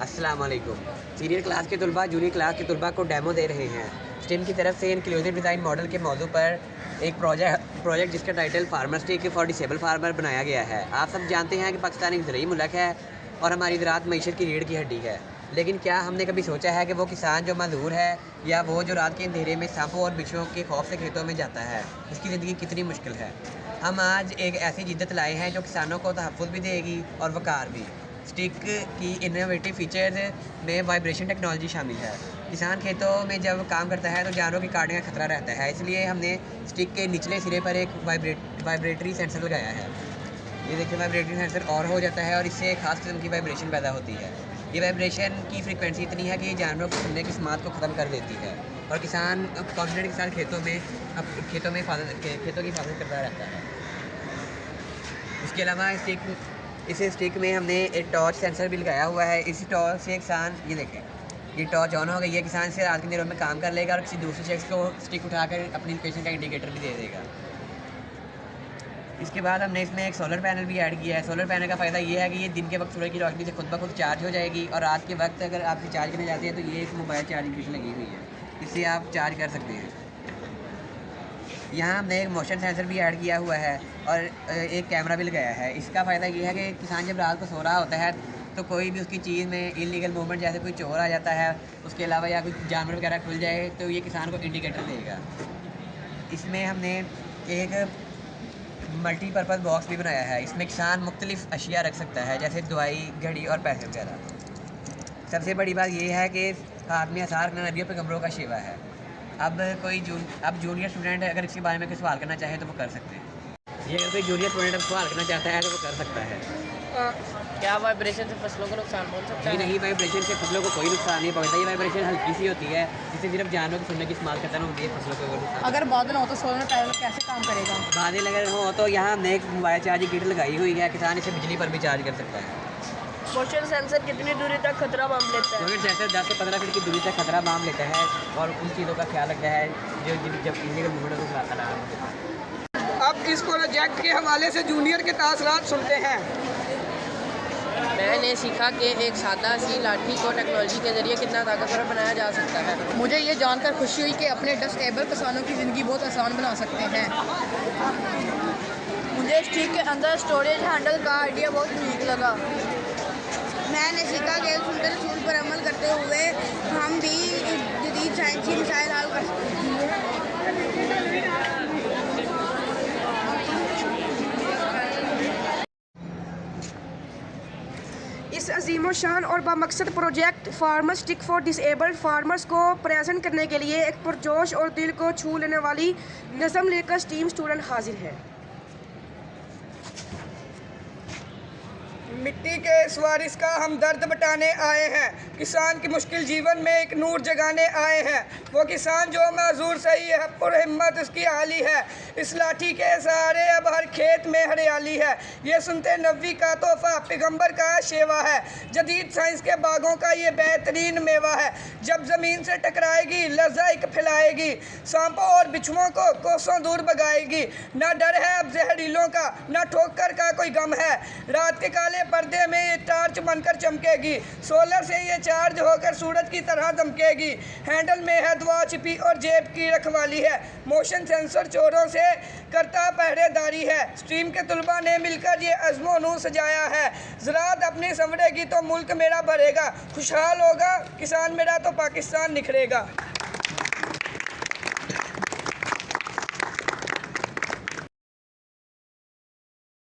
अस्सलाम वालेकुम। Senior class के तलबा जूनियर क्लास के तलबा को डेमो दे रहे हैं। स्टेम की तरफ से इंक्लूसिव डिज़ाइन मॉडल के मौजू पर एक प्रोजेक्ट जिसका title farmer stick for disable farmer बनाया गया है। आप सब जानते हैं कि पाकिस्तान एक ज़रूरी मुल्क है और हमारी ज़राअत मईशत की रीढ़ की हड्डी है। लेकिन क्या हमने कभी सोचा है कि वो किसान जो मजदूर है या वो जो रात के अंधेरे में सांपों और बिच्छुओं के खौफ से खेतों में जाता है, उसकी ज़िंदगी कितनी मुश्किल है। हम आज एक ऐसी जिद्दत लाए हैं जो किसानों को तहफ़्फ़ुज़ भी देगी और वक़ार भी। स्टिक की इनोवेटिव फीचर्स में वाइब्रेशन टेक्नोलॉजी शामिल है। किसान खेतों में जब काम करता है तो जानवरों के काटने का खतरा रहता है, इसलिए हमने स्टिक के निचले सिरे पर एक वाइब्रेटरी सेंसर लगाया है। ये देखिए, वाइब्रेटरी सेंसर ऑन हो जाता है और इससे एक खास किस्म की वाइब्रेशन पैदा होती है। ये वाइब्रेशन की फ्रीक्वेंसी इतनी है कि ये जानवरों को सुनने की समात को ख़त्म कर देती है और किसान कॉन्फिडेंट के साथ खेतों की हिफाजत करता रहता है। इसके अलावा इस स्टिक में हमने एक टॉर्च सेंसर भी लगाया हुआ है। इसी टॉर्च से किसान, ये देखें, ये टॉर्च ऑन हो गई है, किसान से रात के दिनों में काम कर लेगा और किसी दूसरे शख्स को स्टिक उठाकर अपनी लोकेशन का इंडिकेटर भी दे देगा। इसके बाद हमने इसमें एक सोलर पैनल भी ऐड किया है। सोलर पैनल का फ़ायदा ये है कि ये दिन के वक्त सूरज की रोशनी से खुद ब खुद चार्ज हो जाएगी और रात के वक्त अगर आप चार्ज करने जाते हैं तो ये एक मोबाइल चार्जिंग मशीन लगी हुई है, इससे आप चार्ज कर सकते हैं। यहाँ हमने एक मोशन सेंसर भी ऐड किया हुआ है और एक कैमरा भी लगाया है। इसका फ़ायदा ये है कि किसान जब रात को सो रहा होता है तो कोई भी उसकी चीज़ में इलीगल मूवमेंट, जैसे कोई चोर आ जाता है, उसके अलावा या कोई जानवर वगैरह खुल जाए तो ये किसान को इंडिकेटर देगा। इसमें हमने एक मल्टीपर्पज़ बॉक्स भी बनाया है। इसमें किसान मुख्तलिफ़ अशिया रख सकता है, जैसे दवाई, घड़ी और पैसे वगैरह। सबसे बड़ी बात यह है कि हाथ में आसार रखना नबियों पैगंबरों का शेवा है। अब जूनियर स्टूडेंट अगर इसके बारे में कोई सवाल करना चाहे तो वो कर सकते हैं। ये अगर कोई जूनियर स्टूडेंट सवाल करना चाहता है तो वो कर सकता है। क्या वाइब्रेशन से फसलों को नुकसान पहुंच सकता है? नहीं, वाइब्रेशन से फसलों को कोई नुकसान नहीं पहुंचता। ये वाइब्रेशन हल्की सी होती है, जिससे सिर्फ जानवरों को सुनने की इस्तेमाल करता है, होती है फसलों को नुकसान। अगर बादल हो तो सोलर पैनल कैसे काम करेगा? बादल अगर हो तो यहाँ हमने एक मोबाइल चार्जिंग किट लगाई हुई है, किसान इसे बिजली पर भी चार्ज कर सकता है। मोशन सेंसर कितनी दूरी तक खतरा माप लेता है? मोशन सेंसर 10 से 15 फीट की दूरी तक खतरा माप लेता है और उन चीज़ों का ख्याल रखता है जब इलीगल मूवमेंट को चलाता रहा। अब इस प्रोजेक्ट के हवाले से जूनियर के तासरात सुनते हैं। मैंने सीखा कि एक सादा सी लाठी को टेक्नोलॉजी के जरिए कितना ताकतवर बनाया जा सकता है। मुझे ये जानकर खुशी हुई कि अपने डिसेबल किसानों की ज़िंदगी बहुत आसान बना सकते हैं। मुझे स्टिक के अंदर स्टोरेज हैंडल का आइडिया बहुत यूनिक लगा। मैंने सीखा कि सुंदर सूल पर अमल करते हुए हम भी जदीद साइंसी मसाइल हल कर सकते हैं। इस अजीम शान और बामकसद project farmer stick for disabled farmers को प्रेजेंट करने के लिए एक पुरजोश और दिल को छू लेने वाली नज़म लेकर स्टीम स्टूडेंट हाजिर है। मिट्टी के इस वारिस का हम दर्द बटाने आए हैं, किसान की मुश्किल जीवन में एक नूर जगाने आए हैं। वो किसान जो माजूर सही है, पुरहिम्मत उसकी हाली है। इस लाठी के सहारे अब हर खेत में हरियाली है। ये सुनते नबी का तोहफा, पैगंबर का शेवा है। जदीद साइंस के बागों का ये बेहतरीन मेवा है। जब ज़मीन से टकराएगी लज़्ज़ाइक फैलाएगी, सांपों और बिच्छुओं को कोसों दूर भगाएगी। ना डर है अब जहरीलों का, ना ठोकर का कोई गम है। रात के काले पर्दे में ये टार्च बनकर चमकेगी, सोलर से ये चार्ज होकर सूरज की तरह दमकेगी। हैंडल में है दुआ छिपी और जेब की रखवाली है। मोशन सेंसर चोरों से करता पहरेदारी है। स्ट्रीम के तुलबा ने मिलकर ये अज़्मो नू सजाया है। ज़राअत अपनी संवरेगी तो मुल्क मेरा भरेगा, खुशहाल होगा किसान मेरा तो पाकिस्तान निखरेगा।